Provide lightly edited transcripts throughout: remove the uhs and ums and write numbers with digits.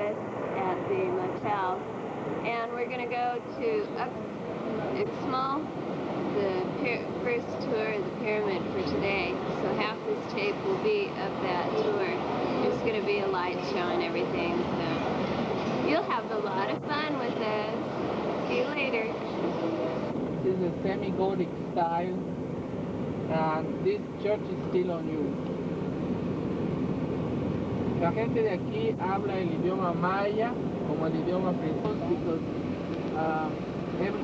breakfast at the motel, and we're going to go to Uxmal, the first tour of the pyramid for today. So half this tape will be of that tour. It's going to be a light show and everything, so you'll have a lot of fun with us. See you later. This is a semi-Gothic style, and this church is still unused. La gente de aquí habla el idioma maya como el idioma principal, because every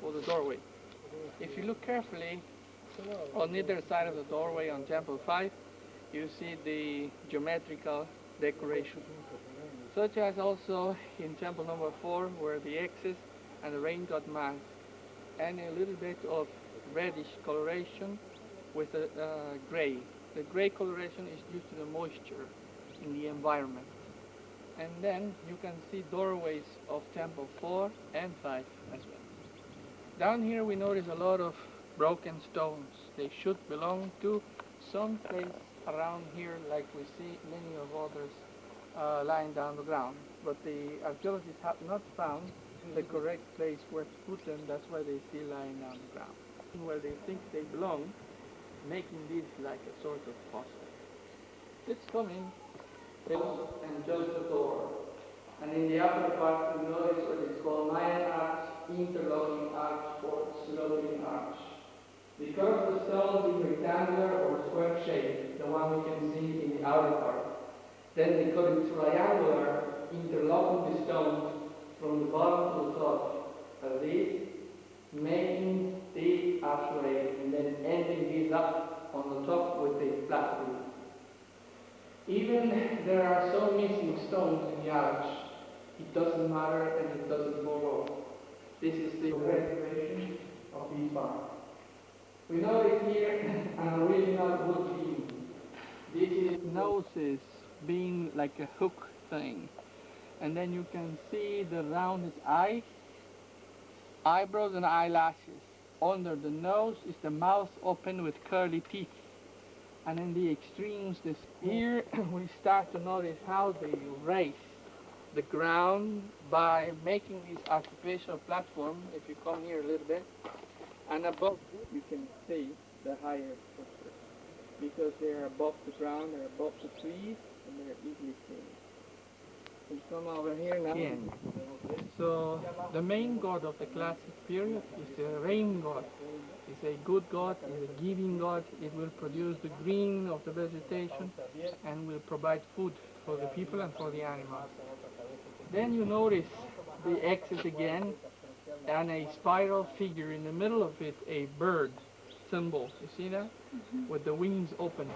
for the doorway. If you look carefully, on either side of the doorway on Temple 5, you see the geometrical decoration, such as also in Temple number 4, where the X's and the rain god mask, and a little bit of reddish coloration with a gray. The gray coloration is due to the moisture in the environment. And then you can see doorways of Temple 4 and 5 as well. Down here we notice a lot of broken stones. They should belong to some place around here, like we see many of others lying down the ground. But the archaeologists have not found the correct place where to put them. That's why they still lying down the ground, where they think they belong, making this like a sort of puzzle. Let's come in and just the door. And in the upper part, you notice what is called Mayan arch, interlocking arch, or sloping arch. Because the stones in rectangular or square shape, the one we can see in the outer part, then they cut it triangular, interlocking the stones from the bottom to the top of this, making the archway, and then ending this up on the top with a flat roof. Even there are some missing stones in the arch, it doesn't matter and it doesn't fall off. This is the restoration of this part. We notice here an original wood beam. This is noses being like a hook thing. And then you can see the rounded eyes, eyebrows and eyelashes. Under the nose is the mouth open with curly teeth. And in the extremes, here we start to notice how they raise the ground by making this occupational platform. If you come here a little bit, and above you can see the higher structures, because they're above the ground, they're above the trees, and they're easily seen. We come over here now. Again. So the main god of the classic period is the rain god. It's a good god, it's a giving god. It will produce the green of the vegetation and will provide food for the people and for the animals. Then you notice the X's again, and a spiral figure in the middle of it, a bird symbol. You see that? With the wings open.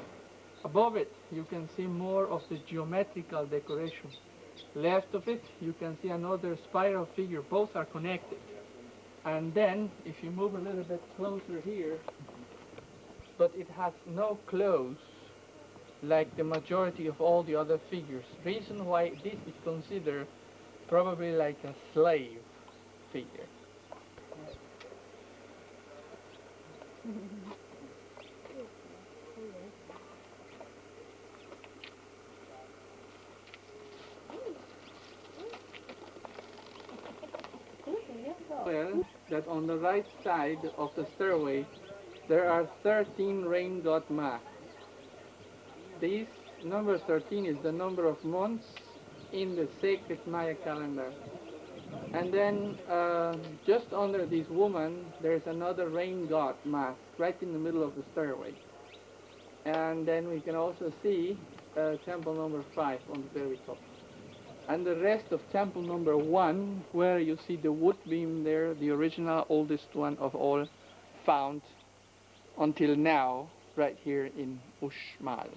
Above it, you can see more of the geometrical decoration. Left of it, you can see another spiral figure. Both are connected. And then, if you move a little bit closer here, but it has no clothes, like the majority of all the other figures. Reason why this is considered probably like a slave figure. Well, that on the right side of the stairway there are 13 rain god masks. This number 13 is the number of months in the sacred Maya calendar. And then just under this woman there's another rain god mask right in the middle of the stairway. And then we can also see temple number 5 on the very top. And the rest of temple number 1, where you see the wood beam there, the original oldest one of all found until now, right here in Uxmal.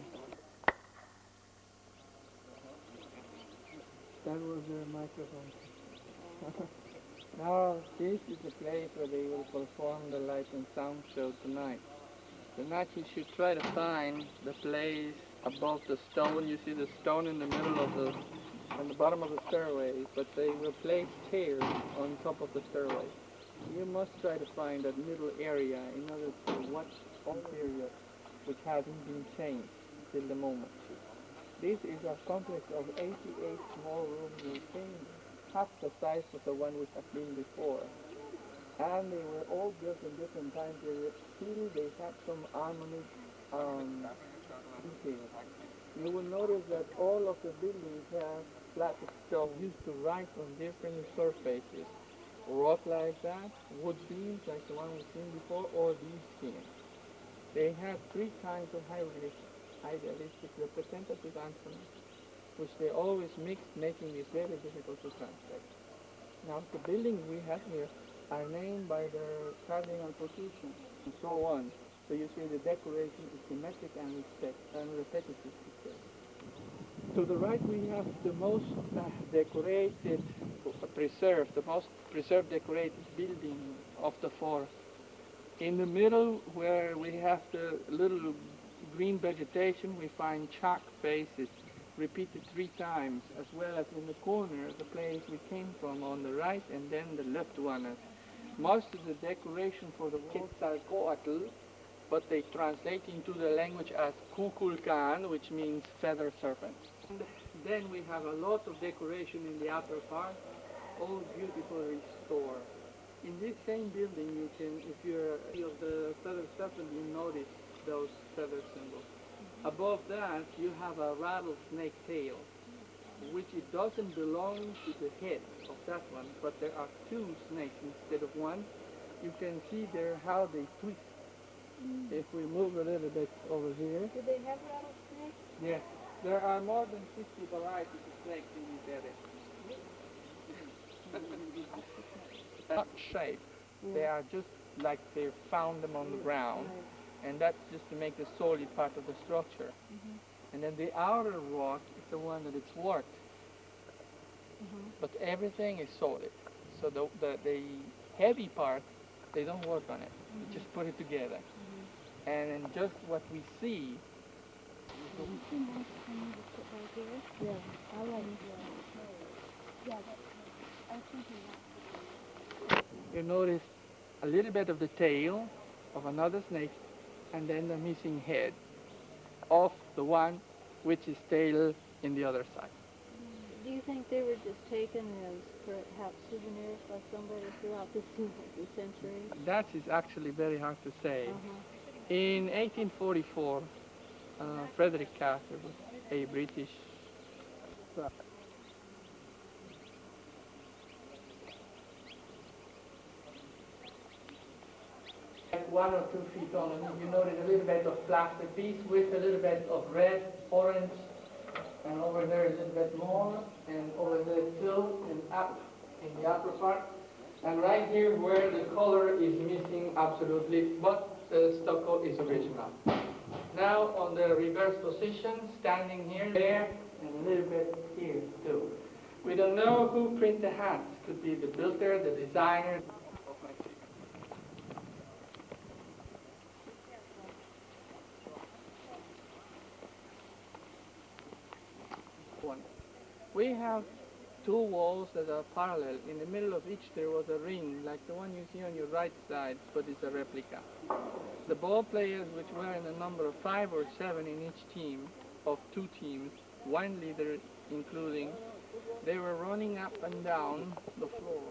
That was their microphone. Now, this is the place where they will perform the light and sound show tonight. Tonight you should try to find the place above the stone. You see the stone in the middle of the, on the bottom of the stairway, but they will place chairs on top of the stairway. You must try to find that middle area in order to watch all period which hasn't been changed till the moment. This is a complex of 88 small rooms, I think half the size of the one which has been before. And they were all built in different time periods. Still, they had some harmonic details. You will notice that all of the buildings have flat stone used to write on different surfaces. Rock like that, wood beams like the one we've seen before, or these schemes. They have 3 kinds of idealistic representative answers, which they always mix, making this very difficult to translate. Now, the buildings we have here are named by their cardinal position, and so on. So you see the decoration is symmetric and repetitive. To the right we have the most decorated, preserved, the most preserved decorated building of the 4. In the middle, where we have the little green vegetation, we find chalk faces repeated 3 times, as well as in the corner, the place we came from on the right, and then the left one. Most of the decoration for the Quetzalcoatl, but they translate into the language as Kukulkan, which means feather serpent. And then we have a lot of decoration in the upper part, all beautifully restored. In this same building, you can, if you're of the feather serpent, you notice those feather symbols. Above that, you have a rattlesnake tail, which it doesn't belong to the head of that one, but there are 2 snakes instead of 1. You can see there how they twist. If we move a little bit over here. Do they have rattlesnakes? Yes, there are more than 50 varieties of snakes in this area. Not shaped. They are just like they found them on the ground. And that's just to make the solid part of the structure. And then the outer rock is the one that it's worked. But everything is solid. So the heavy part, they don't work on it. They just put it together. And then just what we see. You notice a little bit of the tail of another snake, and then the missing head of the one which is tail in the other side. Do you think they were just taken as perhaps souvenirs by somebody throughout the century? That is actually very hard to say. In 1844, Frederick Carter, a British like 1 or 2 feet tall, and you notice a little bit of plastic piece with a little bit of red, orange, and over there a little bit more, and over there still, and up in the upper part. And right here where the color is missing absolutely, but the stucco is original. Now on the reverse position, standing here, there, and a little bit here too. We don't know who printed the hats. Could be the builder, the designer. We have 2 walls that are parallel. In the middle of each there was a ring, like the one you see on your right side, but it's a replica. The ball players, which were in a number of 5 or 7 in each team, of 2 teams, 1 leader including, they were running up and down the floor.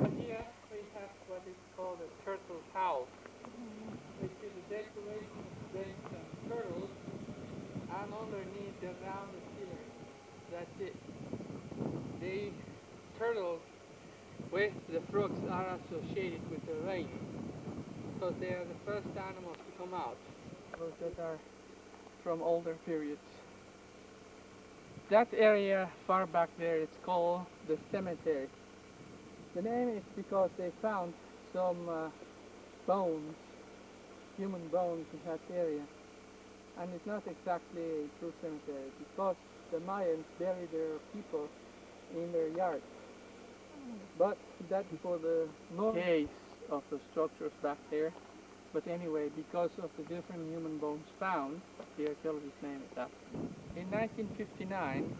And here we have what is called a turtle house, which is a decoration of snakes and turtles, and underneath the rounded pillar. That's it. The turtles with the frogs are associated with the rain, because they are the first animals to come out. Those that are from older periods. That area far back there is called the cemetery. The name is because they found some bones, human bones in that area. And it's not exactly a true cemetery because the Mayans buried their people in their yards. But that's for the case of the structures back there. But anyway, because of the different human bones found, the archaeologists named it that. In 1959,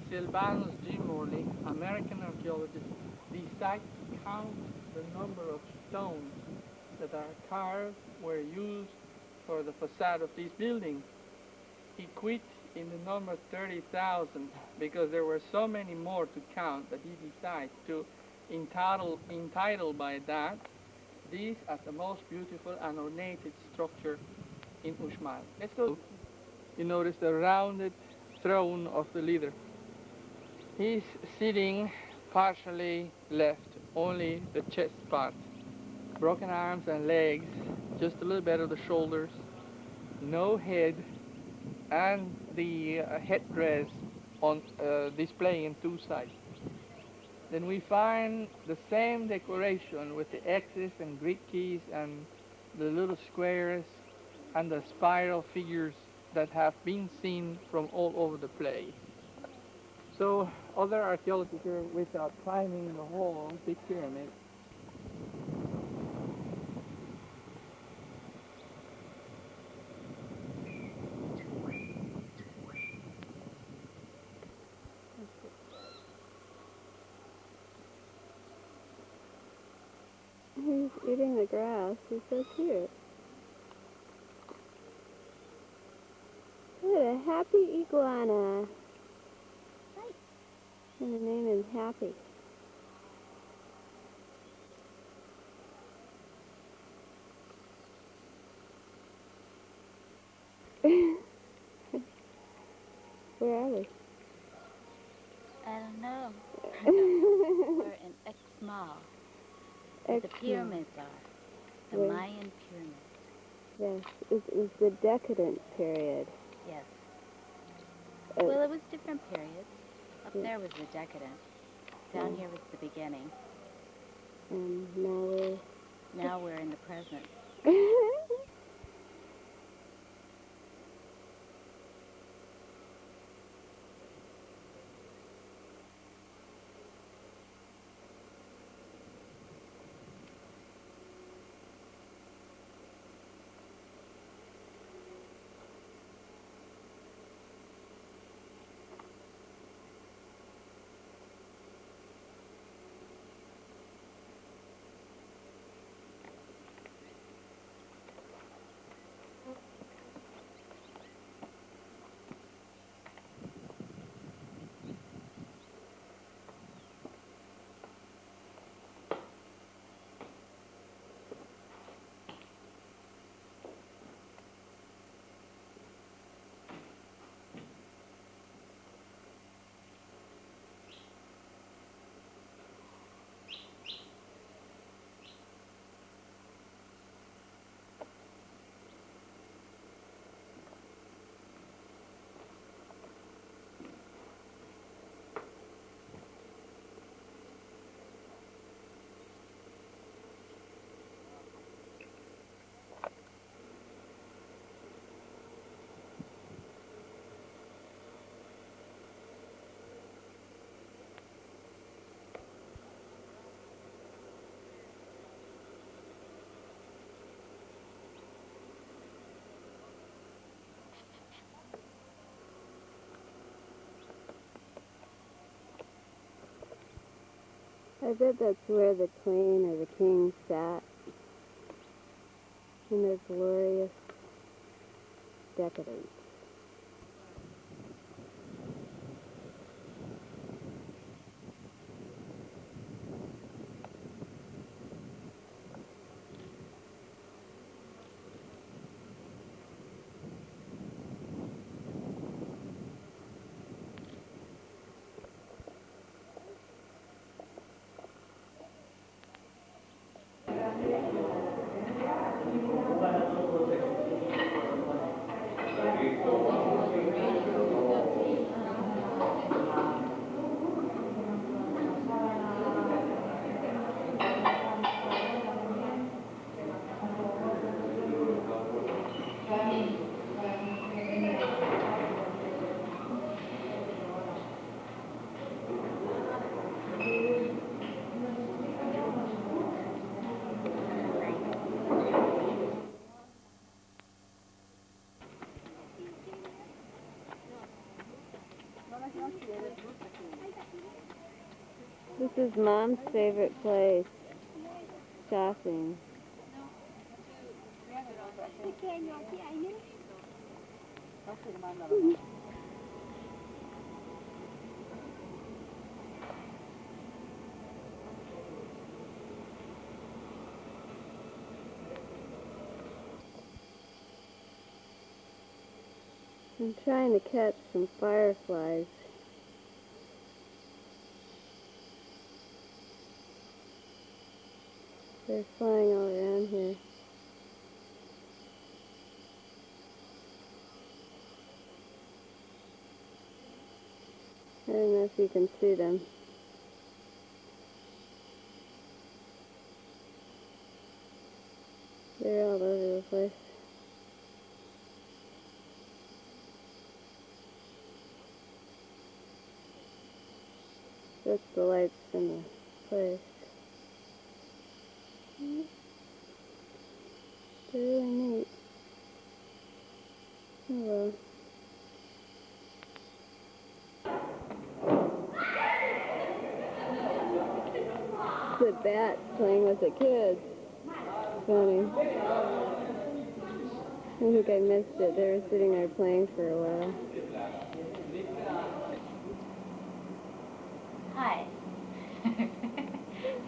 Sylvanus G. Morley, American archaeologist, decided to count the number of stones that are carved were used for the facade of these buildings. He quit in the number 30,000 because there were so many more to count that he decided to entitle by that this as the most beautiful and ornated structure in Uxmal. Let's go. You notice the rounded throne of the leader. He's sitting partially left, only the chest part. Broken arms and legs, just a little bit of the shoulders, no head, and the headdress on display in two sides. Then we find the same decoration with the X's and Greek keys and the little squares and the spiral figures that have been seen from all over the place. So other archaeologists here, without climbing the whole big pyramid, He's eating the grass. He's so cute. Look at a happy iguana. Hi. And the name is Happy. Where are we? I don't know. We're in Exmal. Where the pyramids are. The Where? Mayan pyramids. Yes, it was the decadent period. Yes. Well, it was different periods. Up there was the decadent. Down here was the beginning. And Now we're in the present. I bet that's where the queen or the king sat in their glorious decadence. This is Mom's favorite place. Shopping. I'm trying to catch some fireflies. They're flying all around here. I don't know if you can see them. They're all over the place. That's the lights in the place. They're really neat. Oh well. The bat playing with the kids. Funny. I think I missed it. They were sitting there playing for a while. Hi.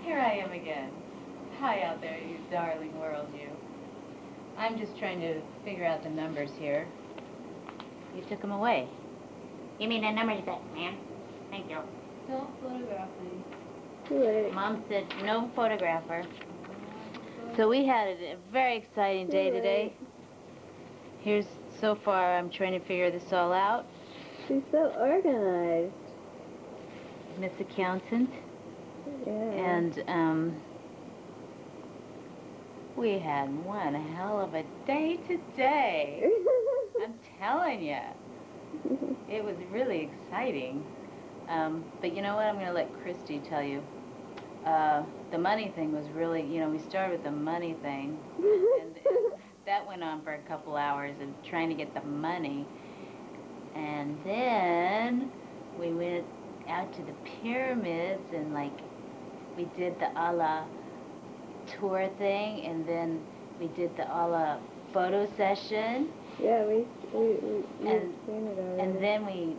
Here I am again. Hi out there, you darling world, you. I'm just trying to figure out the numbers here. You took them away. Give me the numbers back, ma'am. Thank you. Don't photograph me. Oh. Wait. Mom said no photographer. So we had a very exciting day today. Here's, so far, I'm trying to figure this all out. She's so organized. Miss Accountant. Yeah. And, we had one hell of a day today. I'm telling you. It was really exciting. But you know what? I'm going to let Christy tell you. The money thing was really, you know, we started with the money thing. And that went on for a couple hours of trying to get the money. And then we went out to the pyramids and, like, we did the Allah tour thing, and then we did the Allah photo session. Yeah, we've And- seen it already. And then we,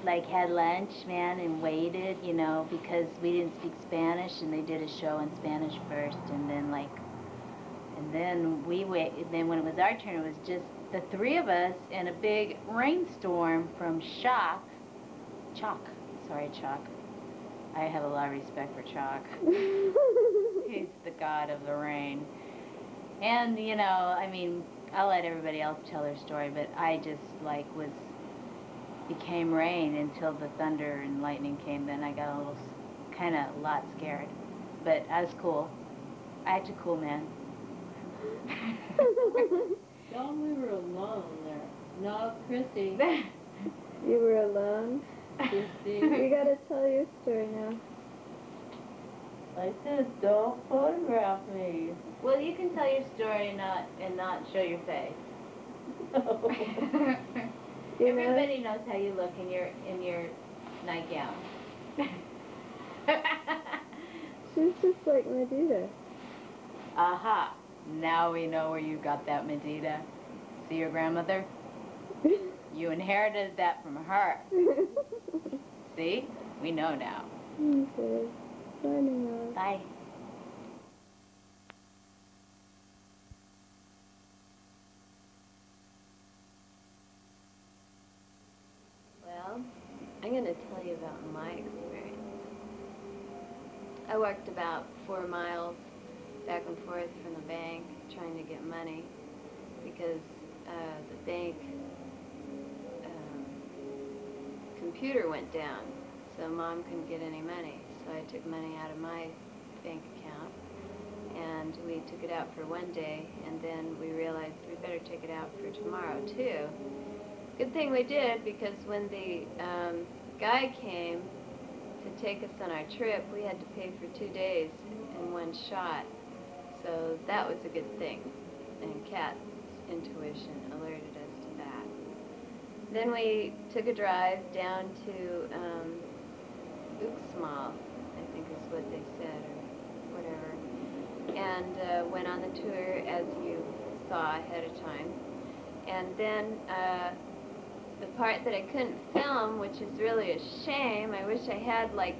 like, had lunch, man, and waited, you know, because we didn't speak Spanish, and they did a show in Spanish first, and then, like, and then we wait. And then when it was our turn, it was just the three of us in a big rainstorm from Chalk. I have a lot of respect for Chalk. He's the god of the rain. And, you know, I mean, I'll let everybody else tell their story, but I just, like, became rain until the thunder and lightning came. Then I got a little, kind of, a lot scared. But I was cool. I acted cool, man. No, we were alone there. No, Chrissy. You were alone? Chrissy. You gotta tell your story now. I said, don't photograph me. Well, you can tell your story and not show your face. You know? Everybody knows how you look in your nightgown. She's just like Medita. Aha! Now we know where you got that Medita. See your grandmother? You inherited that from her. See? We know now. Okay. Signing off. Bye. Well, I'm going to tell you about my experience. I worked about 4 miles back and forth from the bank trying to get money because the bank computer went down, so Mom couldn't get any money. So I took money out of my bank account, and we took it out for one day, and then we realized we better take it out for tomorrow too. Good thing we did, because when the guy came to take us on our trip, we had to pay for 2 days in one shot. So that was a good thing, and Kat's intuition alerted us to that. Then we took a drive down to Uxmal, I think is what they said, or whatever, and went on the tour as you saw ahead of time. And then the part that I couldn't film, which is really a shame, I wish I had like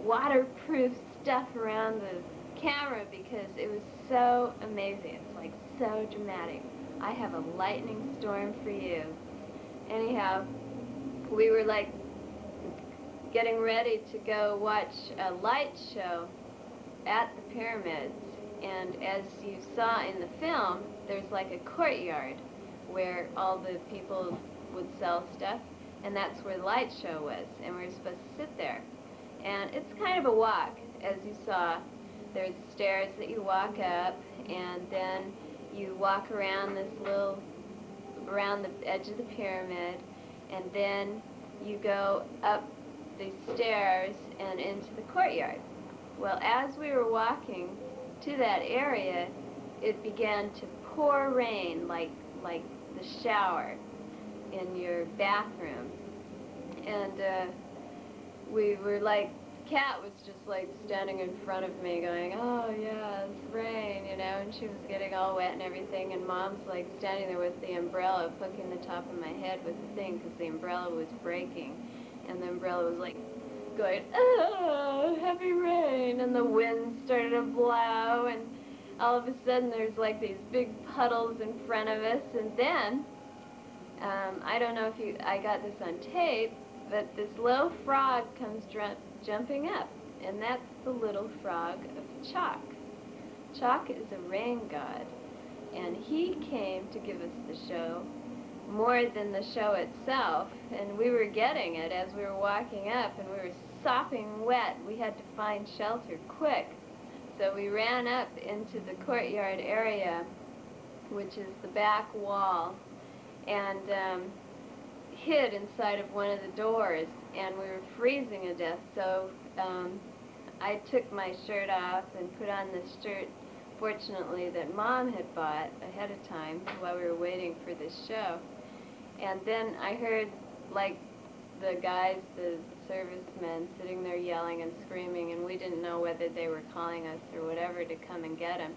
waterproof stuff around the camera because it was so amazing. It's like so dramatic. I have a lightning storm for you. Anyhow, we were like getting ready to go watch a light show at the pyramids, and as you saw in the film, there's like a courtyard where all the people would sell stuff, and that's where the light show was, and we were supposed to sit there. And it's kind of a walk, as you saw. There's stairs that you walk up, and then you walk around around the edge of the pyramid, and then you go up the stairs and into the courtyard. Well, as we were walking to that area, it began to pour rain like the shower in your bathroom. And we were like, Kat was just like standing in front of me going, oh yeah, it's rain, you know, and she was getting all wet and everything, and Mom's like standing there with the umbrella poking the top of my head with the thing because the umbrella was breaking, and the umbrella was like going, oh, heavy rain, and the wind started to blow, and all of a sudden there's like these big puddles in front of us, and then I don't know if I got this on tape, but this little frog comes jumping up, and that's the little frog of Chak. Chak is a rain god, and he came to give us the show more than the show itself, and we were getting it as we were walking up, and we were sopping wet. We had to find shelter quick, so we ran up into the courtyard area, which is the back wall, and hid inside of one of the doors, and we were freezing to death, so I took my shirt off and put on this shirt, fortunately, that Mom had bought ahead of time while we were waiting for this show. And then I heard, like, the guys, the servicemen, sitting there yelling and screaming, and we didn't know whether they were calling us or whatever to come and get him.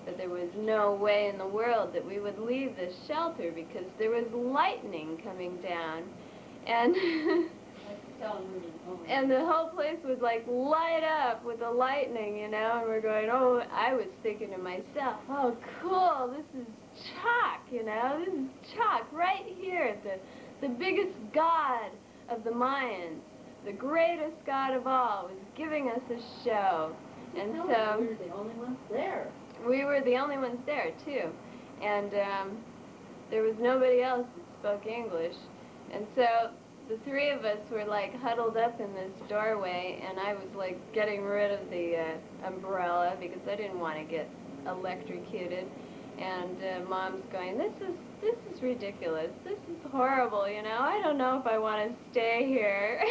But there was no way in the world that we would leave this shelter because there was lightning coming down, and and the whole place would like light up with the lightning, you know, and we're going, oh, I was thinking to myself, oh cool, this is Chak, you know, this is Chak right here, the biggest god of the Mayans, the greatest god of all, was giving us a show. And so we were the only ones there. We were the only ones there, too. And there was nobody else that spoke English. And so the three of us were, like, huddled up in this doorway, and I was, like, getting rid of the umbrella because I didn't want to get electrocuted. And Mom's going, this is ridiculous. This is horrible, you know. I don't know if I want to stay here.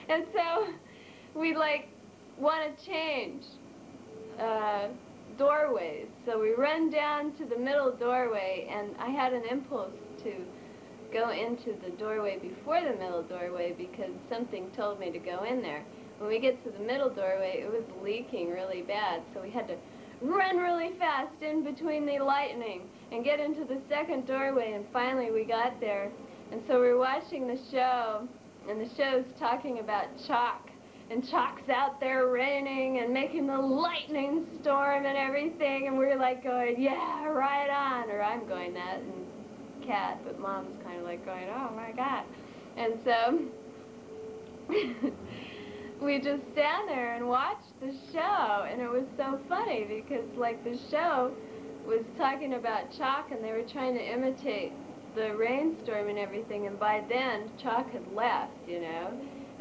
And so we, like, want to change doorways. So we run down to the middle doorway, and I had an impulse to go into the doorway before the middle doorway because something told me to go in there. When we get to the middle doorway, it was leaking really bad, so we had to run really fast in between the lightning and get into the second doorway, and finally we got there. And so we're watching the show, and the show's talking about Chak. And Chak's out there raining and making the lightning storm and everything, and we're like going, yeah, right on, or I'm going that, and Kat, but Mom's kind of like going, oh my God. And so we just stand there and watch the show, and it was so funny because, like, the show was talking about Chak, and they were trying to imitate the rainstorm and everything, and by then Chak had left, you know.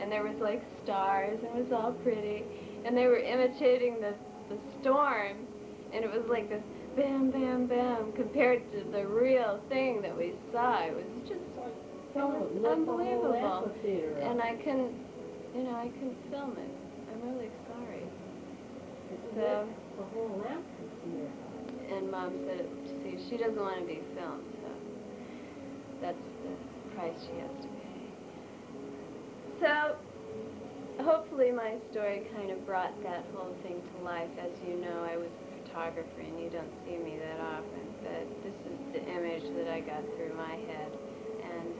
And there was like stars, and it was all pretty, and they were imitating the storm, and it was like this bam, bam, bam compared to the real thing that we saw. It was just unbelievable, and I couldn't, you know, I couldn't film it. I'm really sorry. So, The whole lamp is here. and Mom said, see, she doesn't want to be filmed, so. that's the price she has to pay. So, hopefully my story kind of brought that whole thing to life. As you know, I was a photographer and you don't see me that often, but this is the image that I got through my head. And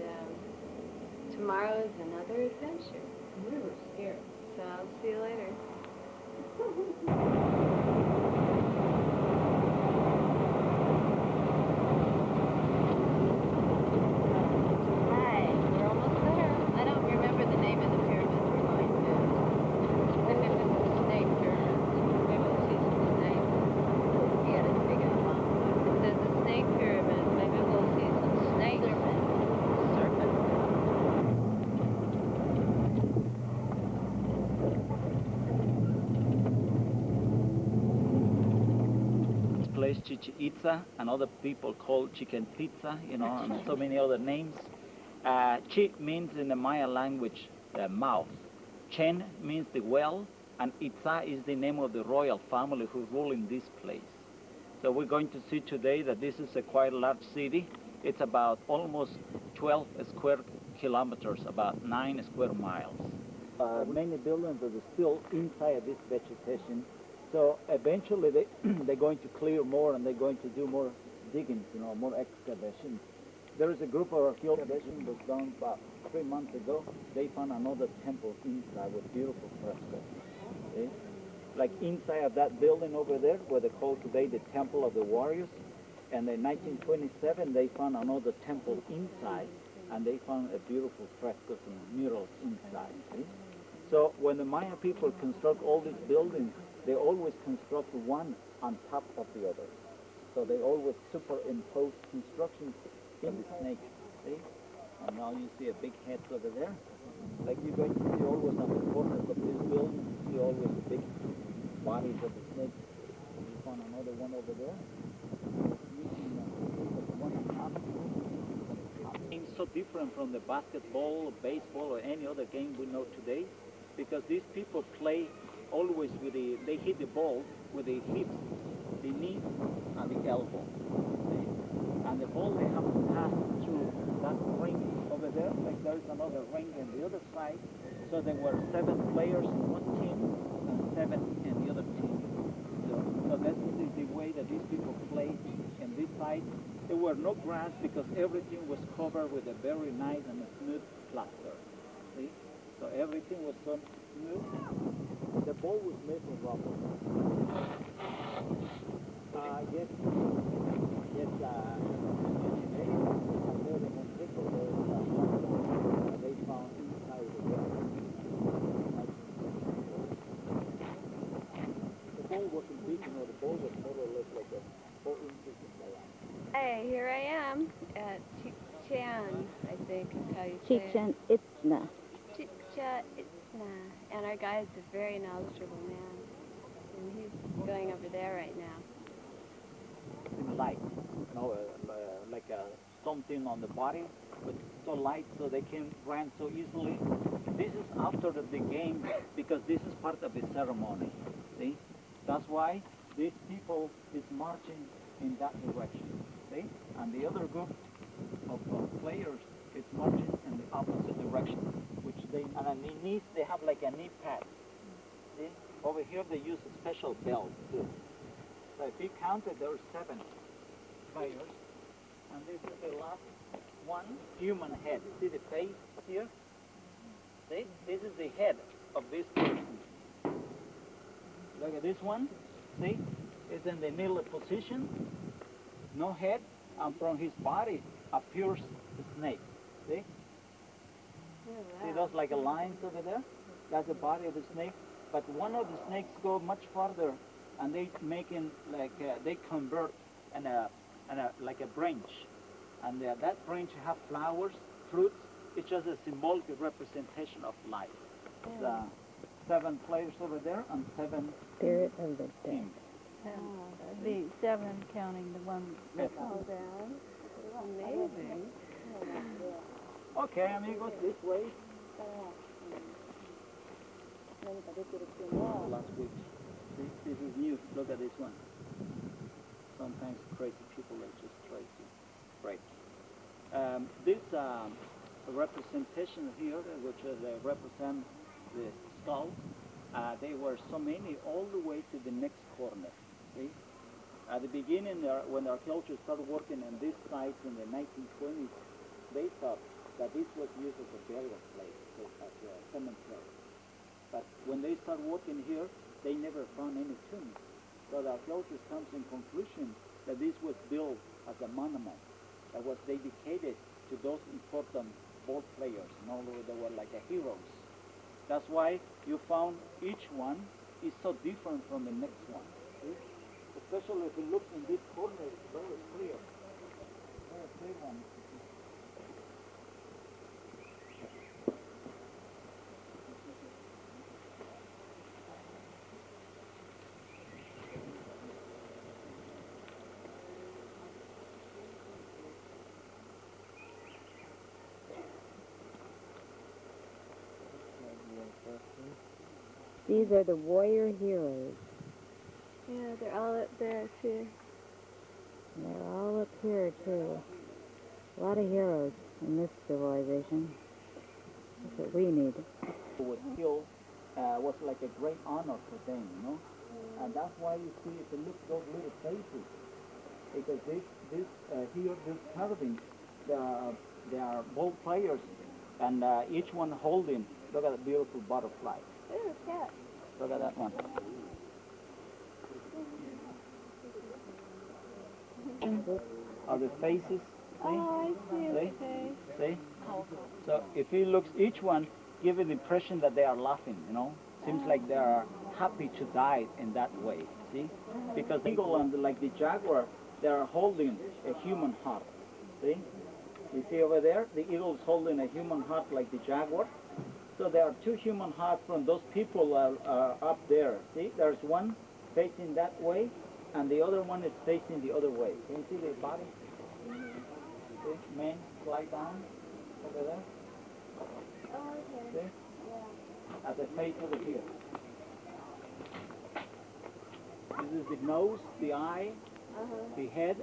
tomorrow is another adventure. We were scared. So I'll see you later. Hi, we're almost there. I don't remember the name of the pyramid we're going to. Maybe it was the snake pyramid. Maybe we'll see some snakes. Yeah, it's big and long. It says the snake pyramid. Maybe we'll see some snakes. Serpent. This place, Chichen Itza, and other people call Chicken Pizza, you know, and so many other names. Chi means in the Maya language, the mouth. Chen means the well, and Itza is the name of the royal family who rule in this place. So we're going to see today that this is a quite large city. It's about almost 12 square kilometers, about 9 square miles. Many buildings are still inside this vegetation. So eventually they're going to clear more and they're going to do more digging, you know, more excavations. There is a group of excavation that was done about 3 months ago. They found another temple inside with beautiful frescoes. Okay? Like inside of that building over there, where they call today the Temple of the Warriors. And in 1927, they found another temple inside, and they found a beautiful frescoes and murals inside. See? So when the Maya people construct all these buildings, they always construct one on top of the other. So they always superimpose construction in the snake. See? And now you see a big head over there. Like you're going to see always on the corners of this building, you see always the big bodies of the snakes. You found another one over there. It's so different from the basketball, or baseball, or any other game we know today, because these people play always with they hit the ball with the hips, the knees, and the elbow. And the ball they have to pass through that ring over there, like there's another ring on the other side. So there were 7 players in one team and 7 in the other team. So that is the way that these people play in this side. There were no grass because everything was covered with a very nice and smooth plaster. See? So everything was so smooth. The ball was made of rubber. Yes, they found inside the ground. The ball wasn't big, you know, the ball was more or less like a 4 inches in the line. Hey, here I am at Chichen, I think is how you say it. Chichen Itza. Chichen Itza. And our guide's a very knowledgeable man. And he's going over there right now. In light, you know, like something on the body, but so light so they can run so easily. This is after the game because this is part of the ceremony. See, that's why these people is marching in that direction. See, and the other group of players is marching in the opposite direction, which they and on the knees they have like a knee pad. See, over here they use a special belt too. So if you counted, there are 7 players, and this is the last one, human head. See the face here? See? This is the head of this person. Look at this one. See? It's in the kneeling position, no head, and from his body appears the snake. See? See those like lines over there? That's the body of the snake. But one of the snakes go much farther, and they making like they convert like a branch, and that branch have flowers, fruits. It's just a symbolic representation of life. The 7 players over there and 7 Spirit of the dead. teams. The 7 counting the one that Oh, Dad. Amazing. Okay, amigos, this way. Last week. This is new. Look at this one. Sometimes crazy people are just crazy. Right. This representation here, which represent the skull, they were so many all the way to the next corner. See? At the beginning, when the archaeologists started working on this site in the 1920s, they thought that this was used as a burial place, as a cemetery. But when they started working here, they never found any tombs. So the archaeologist comes in conclusion that this was built as a monument that was dedicated to those important ball players. In other words, they were like heroes. That's why you found each one is so different from the next one. See? Especially if you look in this corner, it's very clear. Very clear one. These are the warrior heroes. Yeah, they're all up there too. And they're all up here too. A lot of heroes in this civilization. That's what we need. Was killed was like a great honor for them, you know? And that's why you see, if you look at those little faces, because these carvings, they are ball players, and each one holding, look at that beautiful butterfly. Ooh, cat. Look at that one. Are the faces? See? Oh, I see. See? Okay. See? So if he looks, each one give the impression that they are laughing, you know? Seems like they are happy to die in that way, see? Because the eagle and like the jaguar, they are holding a human heart, see? You see over there, the eagle is holding a human heart like the jaguar. So there are two human hearts from those people up there, see? There's one facing that way, and the other one is facing the other way. Can you see the body? See? Men slide down over there. Oh, okay. See? At the face over here. This is the nose, the eye, the head.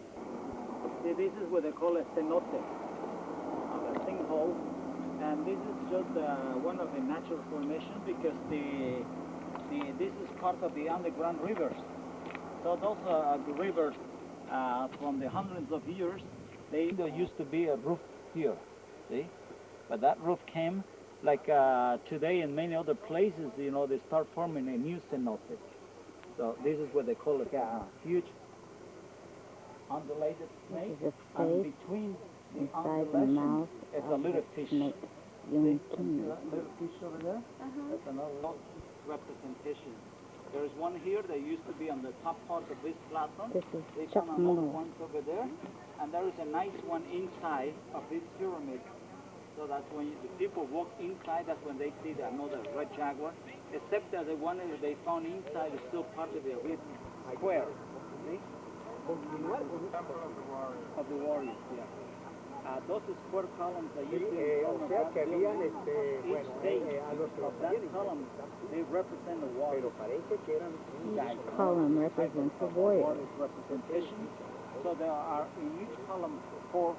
See, this is what they call a cenote, a sinkhole. And this is just one of the natural formations because this is part of the underground rivers. So those rivers from the hundreds of years, there used to be a roof here, see? But that roof came, like today in many other places, you know, they start forming a new cenote. So this is what they call a huge undulated snake, This is a and face between the inside the undulation mouth is a of little the fish. snake. See Young that king. little fish over there? That's another representation. There's one here that used to be on the top part of this platform. This is They Chuck found another Moore. one over there. And there is a nice one inside of this pyramid. So that's when the people walk inside, that's when they see another red jaguar. Except that the one that they found inside is still part of the red square. See? Of the warriors, yeah. Those square columns that you see in front of that building, each stage of that column, they represent the warriors. Each column represents a warrior. Warriors representation. So there are in each column 4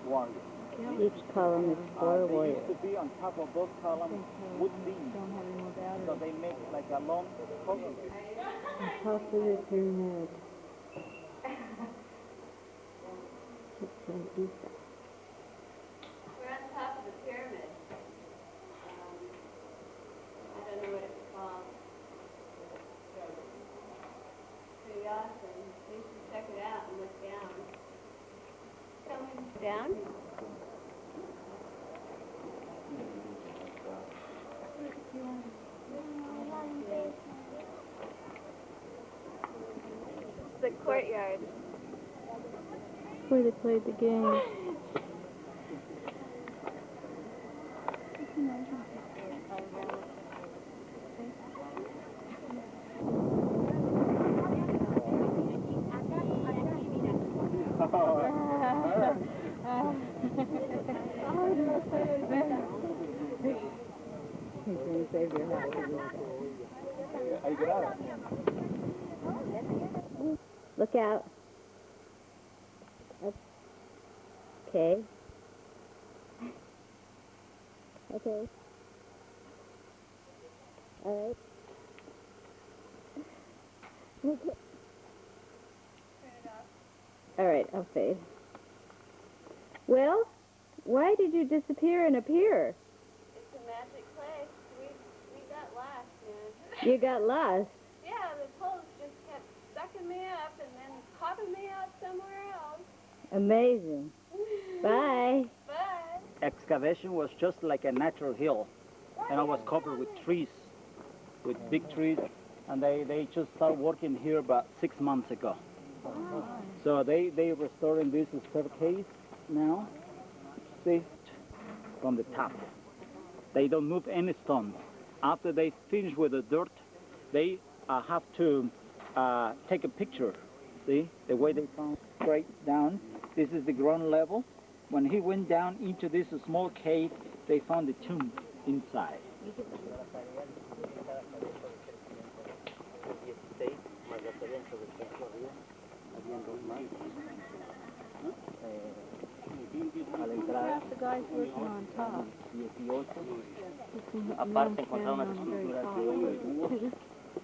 warriors. Each column is 4 They warriors. used to be on top of those columns wood beams. Don't have any more batteries. So they make like a long column. On top of the pyramid. Chichen Itza. We're on top of the pyramid. I don't know what it's called. Pretty awesome. We should check it out and look down. Down? It's the courtyard. Where they played the game. He's going to save your life. How you get out? Look out. Okay. Okay. All right. Okay. All right, I'll fade. Well, why did you disappear and appear? It's a magic place. We got lost, man. You got lost. Yeah, the poles just kept sucking me up and then popping me out somewhere else. Amazing. Bye. But Excavation was just like a natural hill, and it was covered with trees, with big trees, and they just started working here about 6 months ago. So they restoring this staircase now, see, from the top. They don't move any stones. After they finish with the dirt, they have to take a picture. See, the way they found straight down. This is the ground level. When he went down into this small cave, they found the tomb inside. The guys working on top. Aparte encontraron unas esculturas de búhos,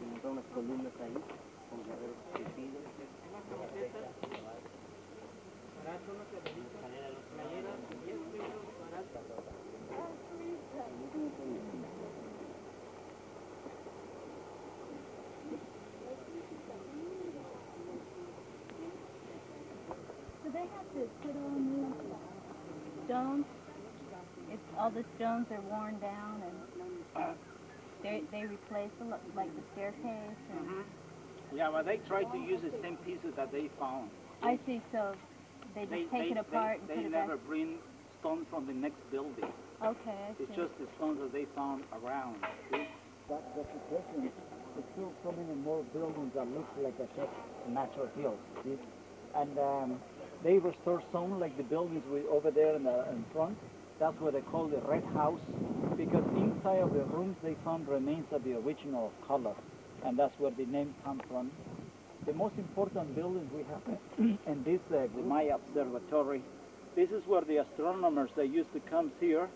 encontraron unas columnas ahí con guerreros esculpidos. Do they have to put on new stones? If all the stones are worn down and they replace them, like the staircase and... Yeah, but they tried to use the same pieces that they found. I see, so they just take it apart and they put it back. never bring stone from the next building. Okay, I see. It's just the stones that they found around. See? That's the question. There's still so many more buildings that look like a natural hill. See? And they restore some, like the buildings over there in front. That's what they call the Red House, because inside of the rooms they found remains of the original color, and that's where the name comes from. The most important buildings we have in this, the Maya Observatory, this is where the astronomers that used to come here,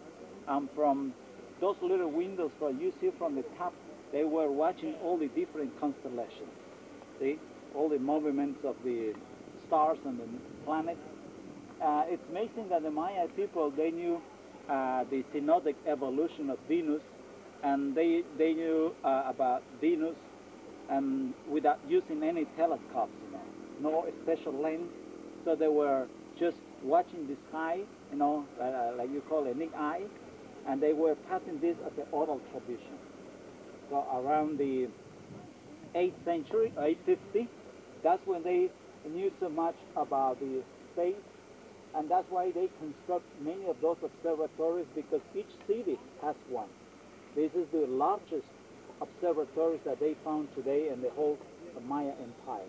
from those little windows that you see from the top, they were watching all the different constellations. See, all the movements of the stars and the planets. It's amazing that the Maya people, they knew the synodic evolution of Venus, and they knew about Venus without using any telescopes, no special lens. So they were just watching the sky, like you call a naked eye, and they were passing this as an oral tradition. So around the 8th century, 850, that's when they knew so much about the space, and that's why they construct many of those observatories, because each city has one. This is the largest observatories that they found today in the whole Maya Empire.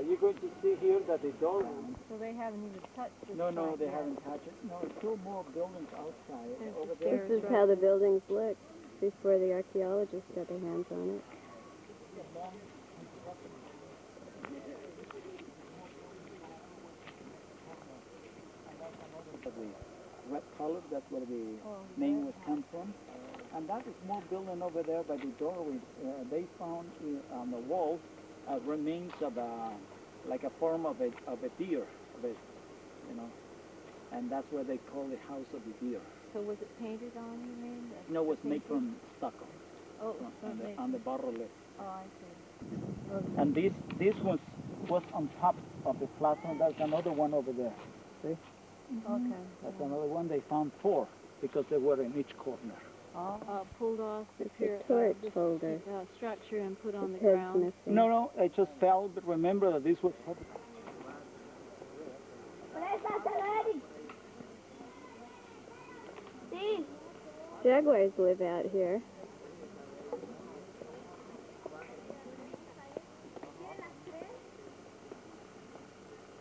You're going to see here that the door... So they haven't even touched this No, part they yet. haven't touched it. No, two more buildings outside. There's Over the there. This is how the buildings looked before the archaeologists got their hands on it. The red color, that's where the name was come from. And that is more building over there by the doorway. They found on the wall remains of like a form of a deer, and that's where they call the House of the Deer. So was it painted on, you mean? No, it was made from stucco, Oh, so they... on the barrel. Oh, I see. And this was on top of the platform. There's another one over there. See? Okay. That's another one. They found 4 because they were in each corner. Pulled off the It's a torch holder. structure and put on the Its head's ground. missing. No, it just fell. But remember that this was Jaguars live out here.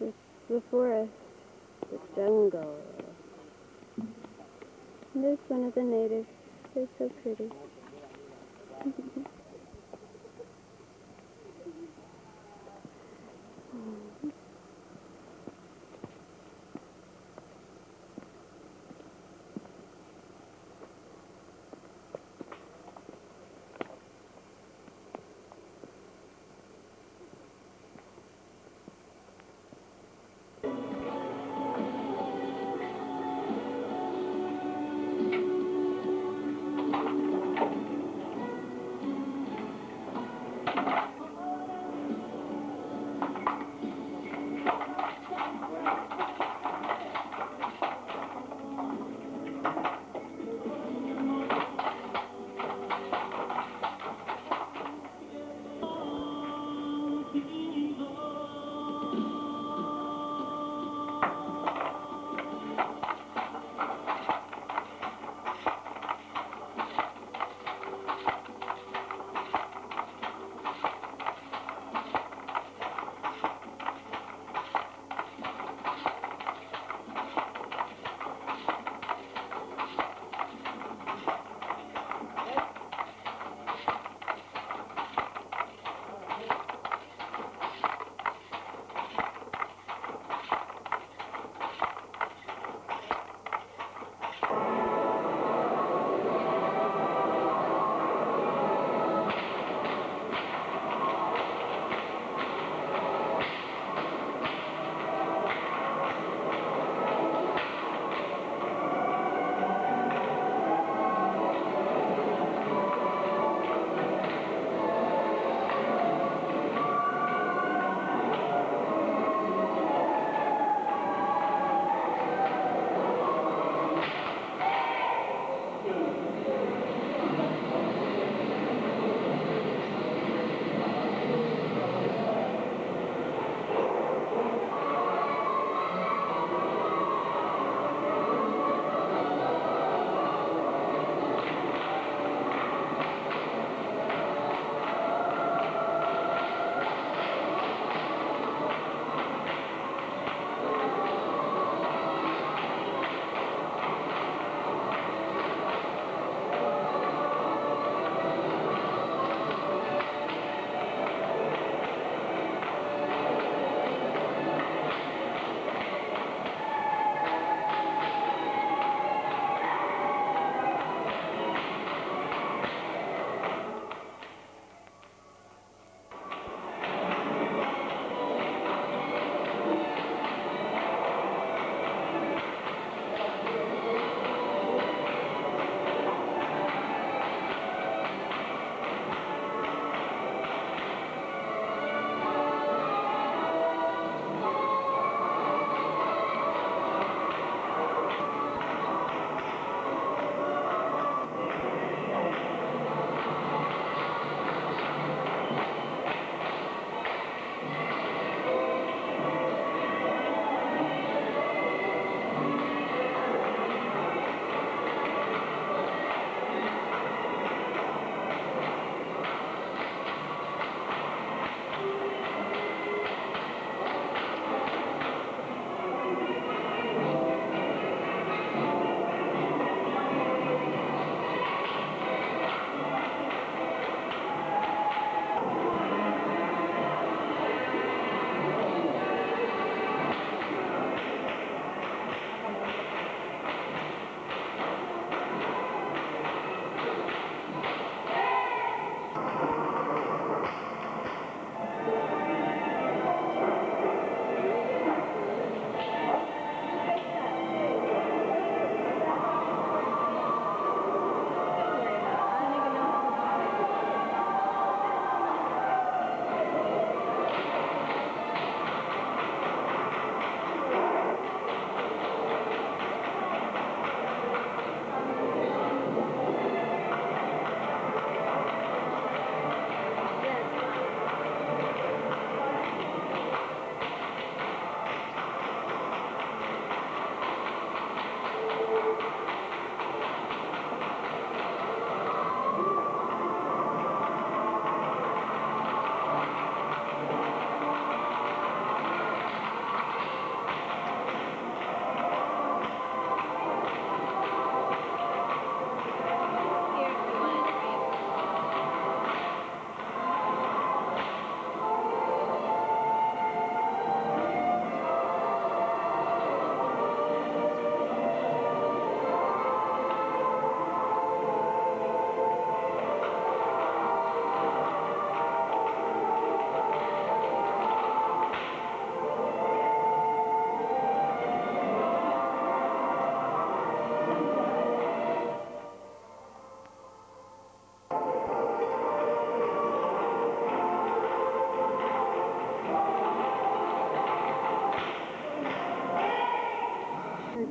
It's the forest, the jungle. And there's one of the natives. They're so pretty.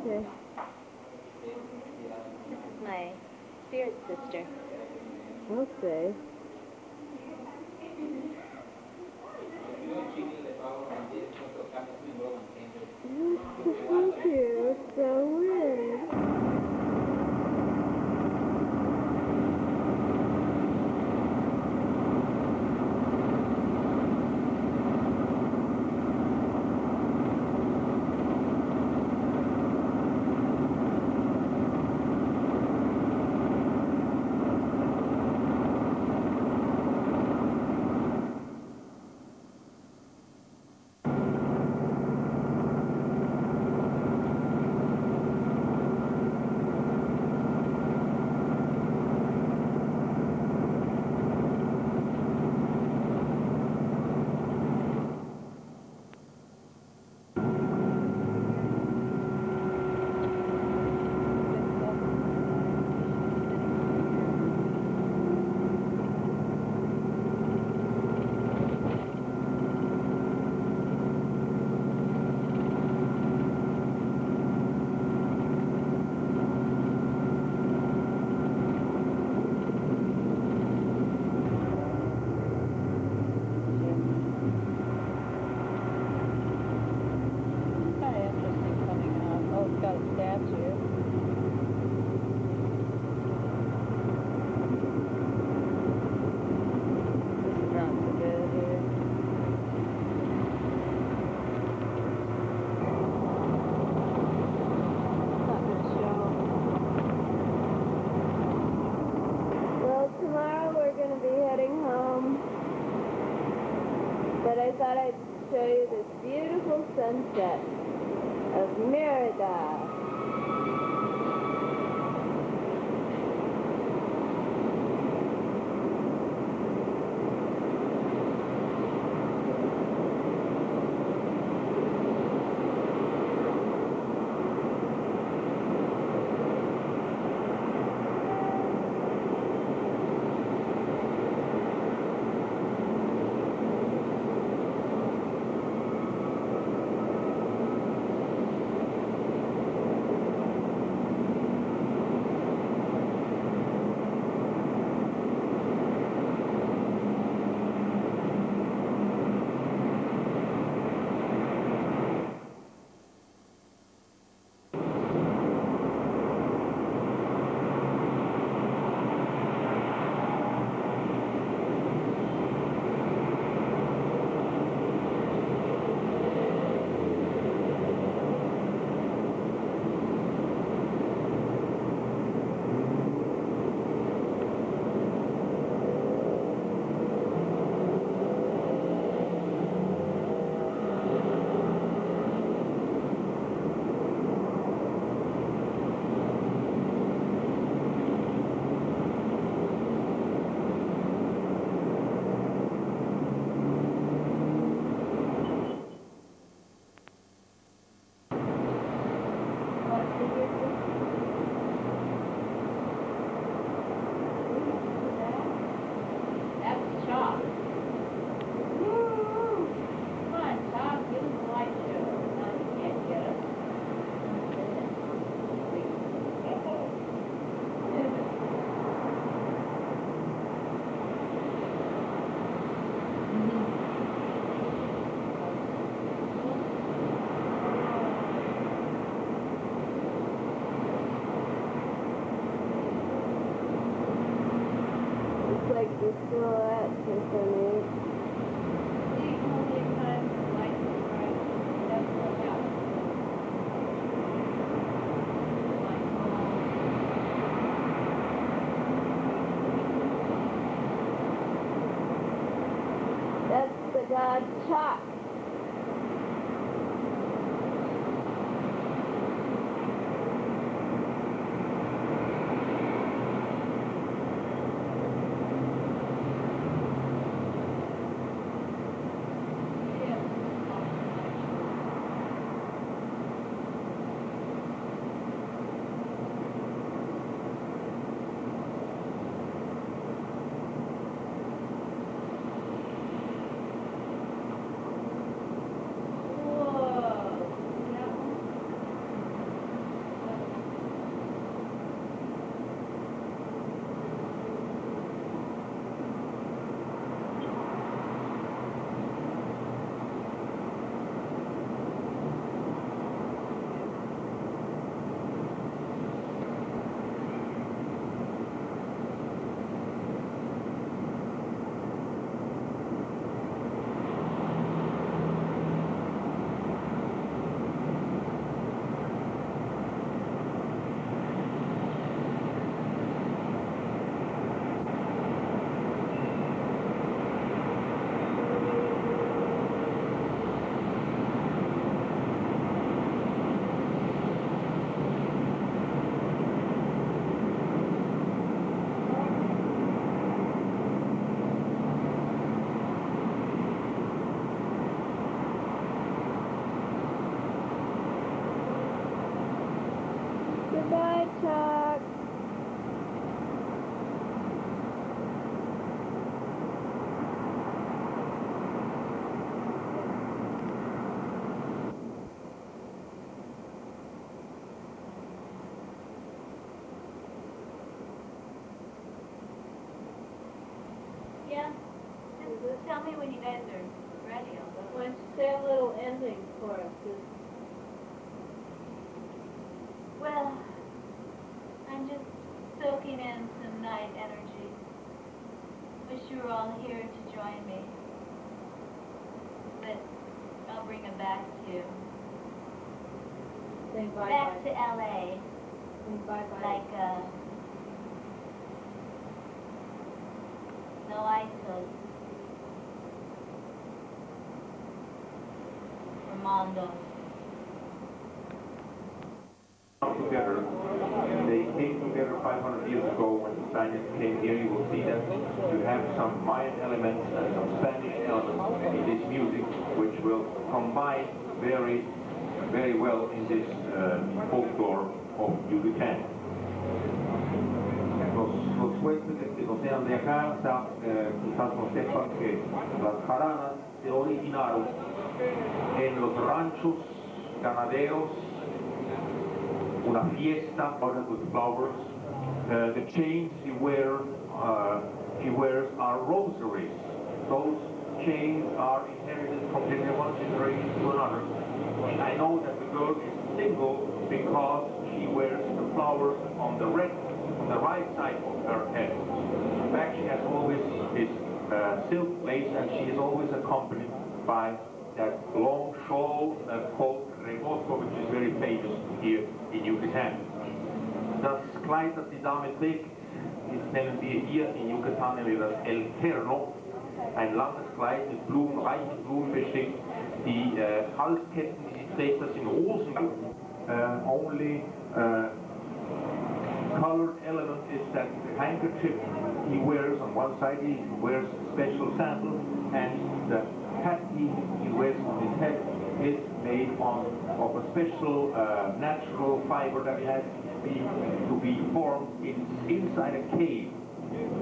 Okay. My spirit sister. I'll say. So cute. So weird. Kind of interesting coming out. Oh, it's got a statue. This is not so good here. It's not gonna show. Well, tomorrow we're going to be heading home. But I thought I'd show you this beautiful sunset of Merida. That's Chalk. Woo! Come on, Chalk, give us a light show. No, you can't get us. It's like the silhouette for some reason. See, how many times the light is bright? That's what happens. That's the god Chalk. me when you guys are ready. Why don't you say a little ending for us? Well, I'm just soaking in some night energy. Wish you were all here to join me. But I'll bring it back to you. Say bye Back bye. to LA. Say bye bye. Like, no ISIS. Armando. Together. They came together 500 years ago when the Spaniards came here. You will see that you have some Mayan elements and some Spanish elements in this music, which will combine very, very well in this folklore of Yucatán. Los huéspedes que no sean de acá quizás no sepan que las jaranas se originaron en los ranchos ganaderos. Una fiesta covered with flowers. The chains he wears are rosaries. Those chains are inherited from one generation to another. And I know that the girl is single because she wears the flowers on the right side of her head. In fact, she has always this silk lace, and she is always accompanied by that long shawl called rebozo, which is very famous here in Yucatan. Das Kleid, das die Dame trägt, nennen wir hier in Yucatan das El Terno, ein langes Kleid mit Blumen, reichen Blumen bestickt. Die Halsketten, die sie trägt, das sind Rosen. Only colored element is that the handkerchief he wears on one side, he wears special sandals, and the hat he wears on his head is made of a special natural fiber that has to be formed inside a cave.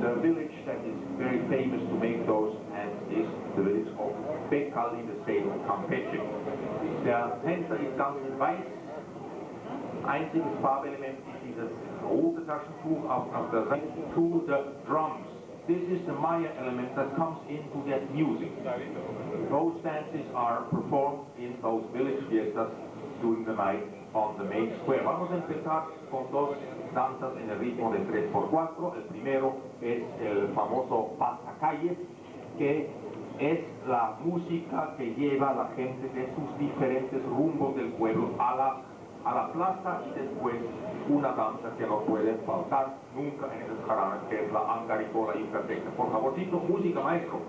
The village that is very famous to make those hats is the village of Becal in the state of Campeche. Der Händler ist ganz in weiß. Einziges Farbelement ist dieses rote Taschentuch auf der Seite to the drums. This is the Maya element that comes into that music. Those dances are performed in those village fiestas during the night on the main square. Vamos a empezar con dos danzas en el ritmo de 3x4. El primero es el famoso pasacalle, que es la música que lleva a la gente de sus diferentes rumbos del pueblo a la plaza, y después una danza que no puede faltar nunca en esas jaranas, que es la angaricola yucateca. Por favorcito, música, maestro.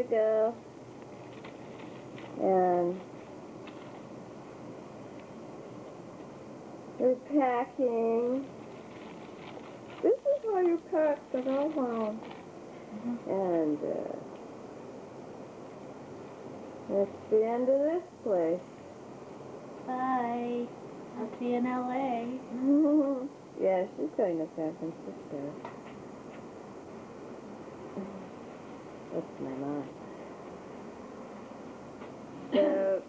go. And we're packing. This is how you pack the go home. And that's the end of this place. Bye. I'll see you in L.A. Yeah, she's going to San Francisco. That's my mom. So,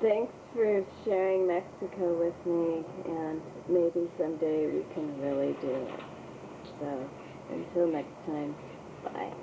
thanks for sharing Mexico with me, and maybe someday we can really do it. So, until next time, bye.